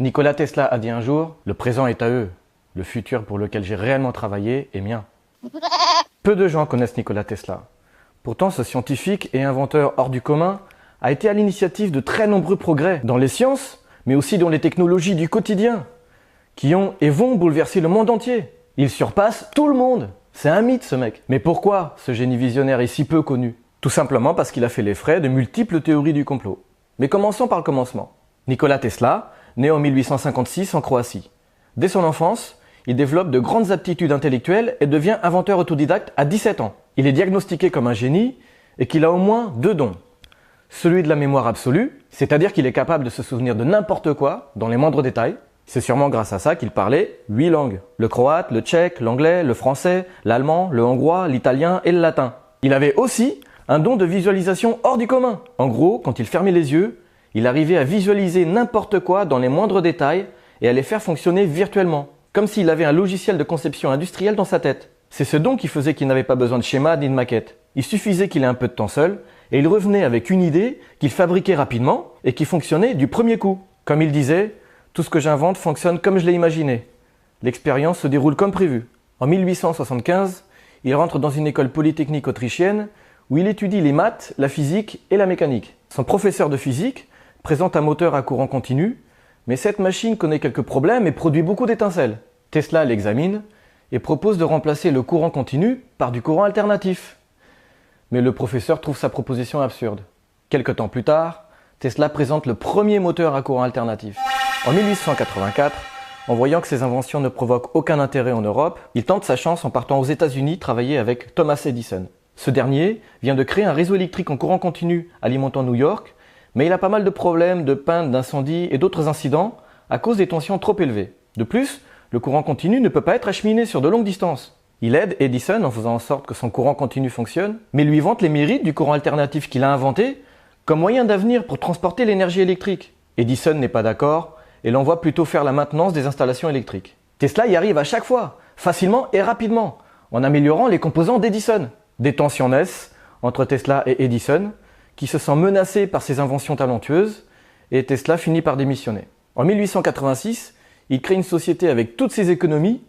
Nikola Tesla a dit un jour « Le présent est à eux, le futur pour lequel j'ai réellement travaillé est mien ». Peu de gens connaissent Nikola Tesla. Pourtant, ce scientifique et inventeur hors du commun a été à l'initiative de très nombreux progrès dans les sciences, mais aussi dans les technologies du quotidien, qui ont et vont bouleverser le monde entier. Il surpasse tout le monde. C'est un mythe, ce mec. Mais pourquoi ce génie visionnaire est si peu connu? Tout simplement parce qu'il a fait les frais de multiples théories du complot. Mais commençons par le commencement. Nikola Tesla, né en 1856 en Croatie. Dès son enfance, il développe de grandes aptitudes intellectuelles et devient inventeur autodidacte à 17 ans. Il est diagnostiqué comme un génie et qu'il a au moins deux dons. Celui de la mémoire absolue, c'est-à-dire qu'il est capable de se souvenir de n'importe quoi, dans les moindres détails. C'est sûrement grâce à ça qu'il parlait 8 langues. Le croate, le tchèque, l'anglais, le français, l'allemand, le hongrois, l'italien et le latin. Il avait aussi un don de visualisation hors du commun. En gros, quand il fermait les yeux, il arrivait à visualiser n'importe quoi dans les moindres détails et à les faire fonctionner virtuellement, comme s'il avait un logiciel de conception industrielle dans sa tête. C'est ce don qui faisait qu'il n'avait pas besoin de schéma ni de maquette. Il suffisait qu'il ait un peu de temps seul et il revenait avec une idée qu'il fabriquait rapidement et qui fonctionnait du premier coup. Comme il disait, tout ce que j'invente fonctionne comme je l'ai imaginé. L'expérience se déroule comme prévu. En 1875, il rentre dans une école polytechnique autrichienne où il étudie les maths, la physique et la mécanique. Son professeur de physique présente un moteur à courant continu, mais cette machine connaît quelques problèmes et produit beaucoup d'étincelles. Tesla l'examine et propose de remplacer le courant continu par du courant alternatif. Mais le professeur trouve sa proposition absurde. Quelque temps plus tard, Tesla présente le premier moteur à courant alternatif. En 1884, en voyant que ses inventions ne provoquent aucun intérêt en Europe, il tente sa chance en partant aux États-Unis travailler avec Thomas Edison. Ce dernier vient de créer un réseau électrique en courant continu alimentant New York, mais il a pas mal de problèmes de panne, d'incendie et d'autres incidents à cause des tensions trop élevées. De plus, le courant continu ne peut pas être acheminé sur de longues distances. Il aide Edison en faisant en sorte que son courant continu fonctionne, mais lui vante les mérites du courant alternatif qu'il a inventé comme moyen d'avenir pour transporter l'énergie électrique. Edison n'est pas d'accord et l'envoie plutôt faire la maintenance des installations électriques. Tesla y arrive à chaque fois, facilement et rapidement, en améliorant les composants d'Edison. Des tensions naissent entre Tesla et Edison, qui se sent menacé par ses inventions talentueuses, et Tesla finit par démissionner. En 1886, il crée une société avec toutes ses économies,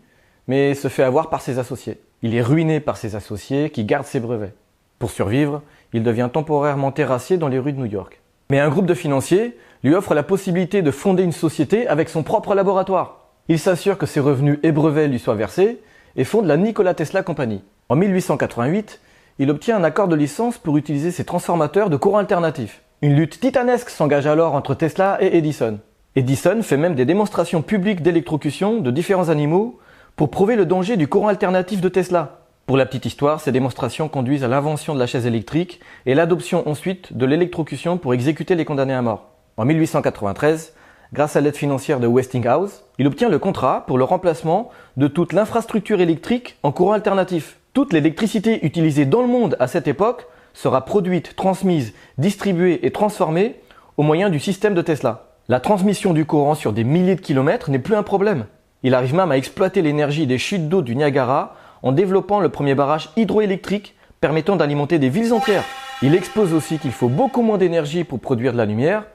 mais se fait avoir par ses associés. Il est ruiné par ses associés qui gardent ses brevets. Pour survivre, il devient temporairement terrassier dans les rues de New York. Mais un groupe de financiers lui offre la possibilité de fonder une société avec son propre laboratoire. Il s'assure que ses revenus et brevets lui soient versés et fonde la Nikola Tesla Company. En 1888, il obtient un accord de licence pour utiliser ses transformateurs de courant alternatif. Une lutte titanesque s'engage alors entre Tesla et Edison. Edison fait même des démonstrations publiques d'électrocution de différents animaux pour prouver le danger du courant alternatif de Tesla. Pour la petite histoire, ces démonstrations conduisent à l'invention de la chaise électrique et l'adoption ensuite de l'électrocution pour exécuter les condamnés à mort. En 1893, grâce à l'aide financière de Westinghouse, il obtient le contrat pour le remplacement de toute l'infrastructure électrique en courant alternatif. Toute l'électricité utilisée dans le monde à cette époque sera produite, transmise, distribuée et transformée au moyen du système de Tesla. La transmission du courant sur des milliers de kilomètres n'est plus un problème. Il arrive même à exploiter l'énergie des chutes d'eau du Niagara en développant le premier barrage hydroélectrique permettant d'alimenter des villes entières. Il expose aussi qu'il faut beaucoup moins d'énergie pour produire de la lumière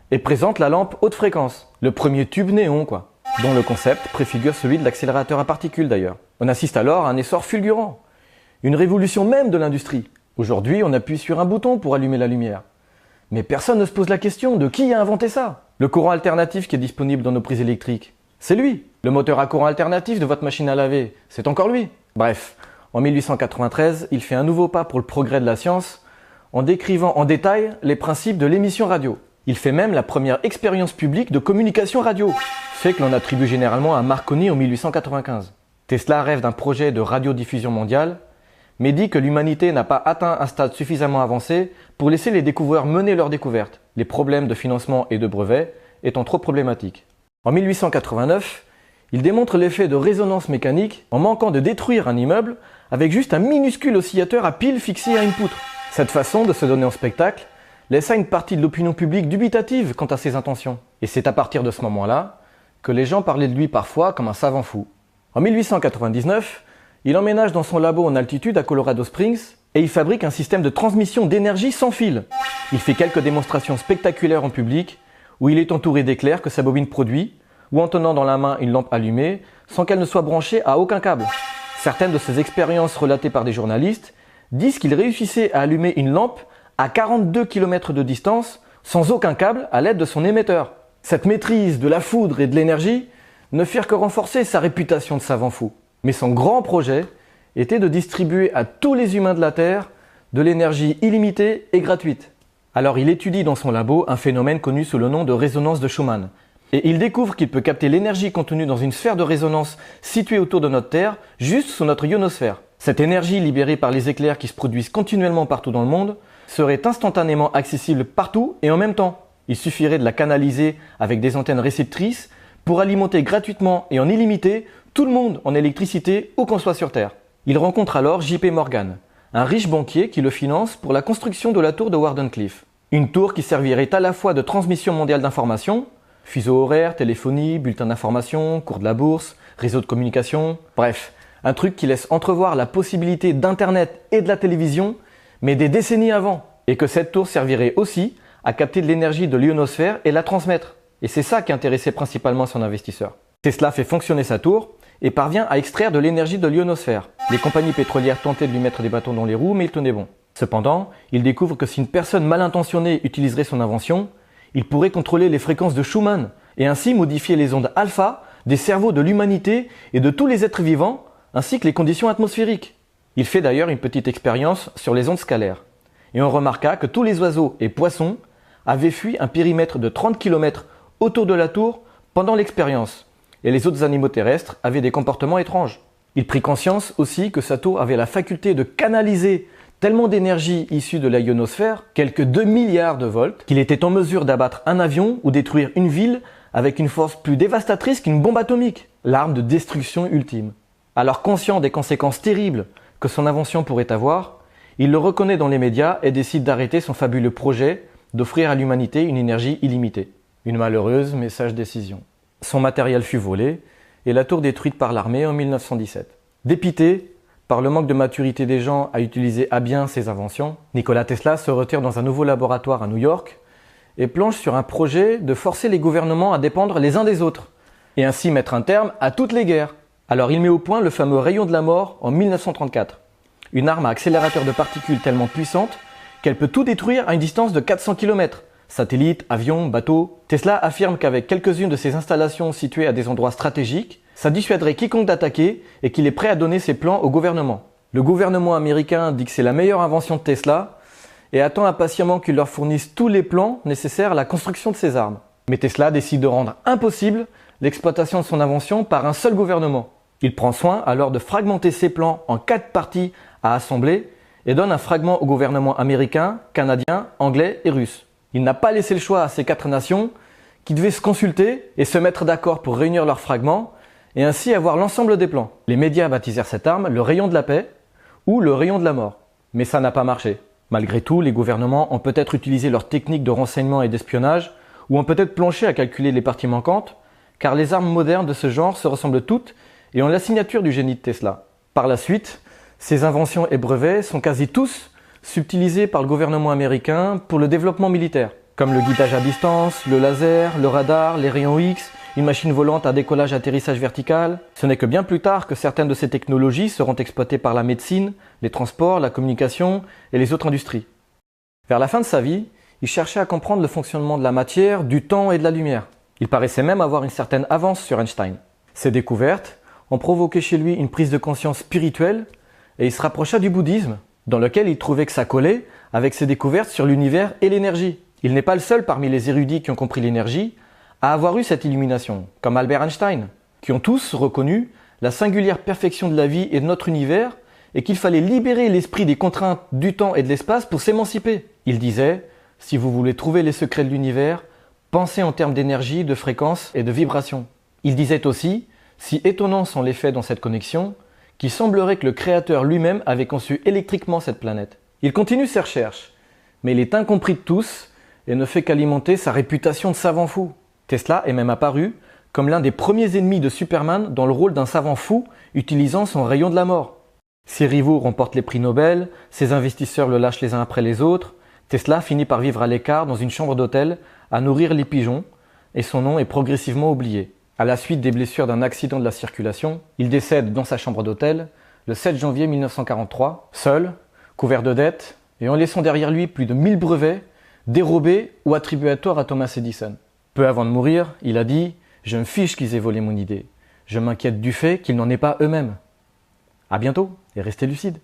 et présente la lampe haute fréquence, le premier tube néon quoi, dont le concept préfigure celui de l'accélérateur à particules d'ailleurs. On assiste alors à un essor fulgurant, une révolution même de l'industrie. Aujourd'hui, on appuie sur un bouton pour allumer la lumière. Mais personne ne se pose la question de qui a inventé ça. Le courant alternatif qui est disponible dans nos prises électriques, c'est lui. Le moteur à courant alternatif de votre machine à laver, c'est encore lui. Bref, en 1893, il fait un nouveau pas pour le progrès de la science en décrivant en détail les principes de l'émission radio. Il fait même la première expérience publique de communication radio, fait que l'on attribue généralement à Marconi en 1895. Tesla rêve d'un projet de radiodiffusion mondiale, mais dit que l'humanité n'a pas atteint un stade suffisamment avancé pour laisser les découvreurs mener leurs découvertes, les problèmes de financement et de brevets étant trop problématiques. En 1889, il démontre l'effet de résonance mécanique en manquant de détruire un immeuble avec juste un minuscule oscillateur à pile fixé à une poutre. Cette façon de se donner en spectacle laissa une partie de l'opinion publique dubitative quant à ses intentions. Et c'est à partir de ce moment-là que les gens parlaient de lui parfois comme un savant fou. En 1899, il emménage dans son labo en altitude à Colorado Springs et il fabrique un système de transmission d'énergie sans fil. Il fait quelques démonstrations spectaculaires en public où il est entouré d'éclairs que sa bobine produit ou en tenant dans la main une lampe allumée sans qu'elle ne soit branchée à aucun câble. Certaines de ces expériences relatées par des journalistes disent qu'il réussissait à allumer une lampe à 42 km de distance sans aucun câble à l'aide de son émetteur. Cette maîtrise de la foudre et de l'énergie ne firent que renforcer sa réputation de savant fou. Mais son grand projet était de distribuer à tous les humains de la Terre de l'énergie illimitée et gratuite. Alors il étudie dans son labo un phénomène connu sous le nom de résonance de Schumann. Et il découvre qu'il peut capter l'énergie contenue dans une sphère de résonance située autour de notre Terre, juste sous notre ionosphère. Cette énergie libérée par les éclairs qui se produisent continuellement partout dans le monde serait instantanément accessible partout et en même temps. Il suffirait de la canaliser avec des antennes réceptrices pour alimenter gratuitement et en illimité tout le monde en électricité où qu'on soit sur Terre. Il rencontre alors J.P. Morgan, un riche banquier qui le finance pour la construction de la tour de Wardenclyffe. Une tour qui servirait à la fois de transmission mondiale d'informations, fuseaux horaires, téléphonie, bulletins d'information, cours de la bourse, réseau de communication, bref, un truc qui laisse entrevoir la possibilité d'Internet et de la télévision, mais des décennies avant. Et que cette tour servirait aussi à capter de l'énergie de l'ionosphère et la transmettre. Et c'est ça qui intéressait principalement son investisseur. Tesla fait fonctionner sa tour et parvient à extraire de l'énergie de l'ionosphère. Les compagnies pétrolières tentaient de lui mettre des bâtons dans les roues, mais il tenait bon. Cependant, il découvre que si une personne mal intentionnée utiliserait son invention, il pourrait contrôler les fréquences de Schumann et ainsi modifier les ondes alpha des cerveaux de l'humanité et de tous les êtres vivants, ainsi que les conditions atmosphériques. Il fait d'ailleurs une petite expérience sur les ondes scalaires. Et on remarqua que tous les oiseaux et poissons avaient fui un périmètre de 30 km autour de la tour pendant l'expérience, et les autres animaux terrestres avaient des comportements étranges. Il prit conscience aussi que sa tour avait la faculté de canaliser tellement d'énergie issue de la ionosphère, quelques 2 milliards de volts, qu'il était en mesure d'abattre un avion ou détruire une ville avec une force plus dévastatrice qu'une bombe atomique, l'arme de destruction ultime. Alors conscient des conséquences terribles que son invention pourrait avoir, il le reconnaît dans les médias et décide d'arrêter son fabuleux projet d'offrir à l'humanité une énergie illimitée. Une malheureuse mais sage décision. Son matériel fut volé et la tour détruite par l'armée en 1917. Dépité par le manque de maturité des gens à utiliser à bien ses inventions, Nikola Tesla se retire dans un nouveau laboratoire à New York et plonge sur un projet de forcer les gouvernements à dépendre les uns des autres et ainsi mettre un terme à toutes les guerres. Alors il met au point le fameux rayon de la mort en 1934, une arme à accélérateur de particules tellement puissante qu'elle peut tout détruire à une distance de 400 km. Satellites, avions, bateaux. Tesla affirme qu'avec quelques-unes de ses installations situées à des endroits stratégiques, ça dissuaderait quiconque d'attaquer et qu'il est prêt à donner ses plans au gouvernement. Le gouvernement américain dit que c'est la meilleure invention de Tesla et attend impatiemment qu'il leur fournisse tous les plans nécessaires à la construction de ces armes. Mais Tesla décide de rendre impossible l'exploitation de son invention par un seul gouvernement. Il prend soin alors de fragmenter ses plans en 4 parties à assembler et donne un fragment au gouvernement américain, canadien, anglais et russe. Il n'a pas laissé le choix à ces 4 nations qui devaient se consulter et se mettre d'accord pour réunir leurs fragments et ainsi avoir l'ensemble des plans. Les médias baptisèrent cette arme le rayon de la paix ou le rayon de la mort. Mais ça n'a pas marché. Malgré tout, les gouvernements ont peut-être utilisé leurs techniques de renseignement et d'espionnage ou ont peut-être planché à calculer les parties manquantes car les armes modernes de ce genre se ressemblent toutes et ont la signature du génie de Tesla. Par la suite, ces inventions et brevets sont quasi tous subtilisés par le gouvernement américain pour le développement militaire, comme le guidage à distance, le laser, le radar, les rayons X, une machine volante à décollage-atterrissage vertical. Ce n'est que bien plus tard que certaines de ces technologies seront exploitées par la médecine, les transports, la communication et les autres industries. Vers la fin de sa vie, il cherchait à comprendre le fonctionnement de la matière, du temps et de la lumière. Il paraissait même avoir une certaine avance sur Einstein. Ces découvertes ont provoqué chez lui une prise de conscience spirituelle et il se rapprocha du bouddhisme, dans lequel il trouvait que ça collait avec ses découvertes sur l'univers et l'énergie. Il n'est pas le seul parmi les érudits qui ont compris l'énergie à avoir eu cette illumination, comme Albert Einstein, qui ont tous reconnu la singulière perfection de la vie et de notre univers et qu'il fallait libérer l'esprit des contraintes du temps et de l'espace pour s'émanciper. Il disait « Si vous voulez trouver les secrets de l'univers, pensez en termes d'énergie, de fréquence et de vibration. » Il disait aussi « Si étonnants sont les faits dans cette connexion, qu'il semblerait que le Créateur lui-même avait conçu électriquement cette planète. » Il continue ses recherches, mais il est incompris de tous et ne fait qu'alimenter sa réputation de savant fou. Tesla est même apparu comme l'un des premiers ennemis de Superman dans le rôle d'un savant fou utilisant son rayon de la mort. Ses rivaux remportent les prix Nobel, ses investisseurs le lâchent les uns après les autres, Tesla finit par vivre à l'écart dans une chambre d'hôtel à nourrir les pigeons et son nom est progressivement oublié. À la suite des blessures d'un accident de la circulation, il décède dans sa chambre d'hôtel le 7 janvier 1943, seul, couvert de dettes, et en laissant derrière lui plus de 1000 brevets dérobés ou attribués à tort à Thomas Edison. Peu avant de mourir, il a dit « Je me fiche qu'ils aient volé mon idée. Je m'inquiète du fait qu'ils n'en aient pas eux-mêmes. » À bientôt et restez lucides.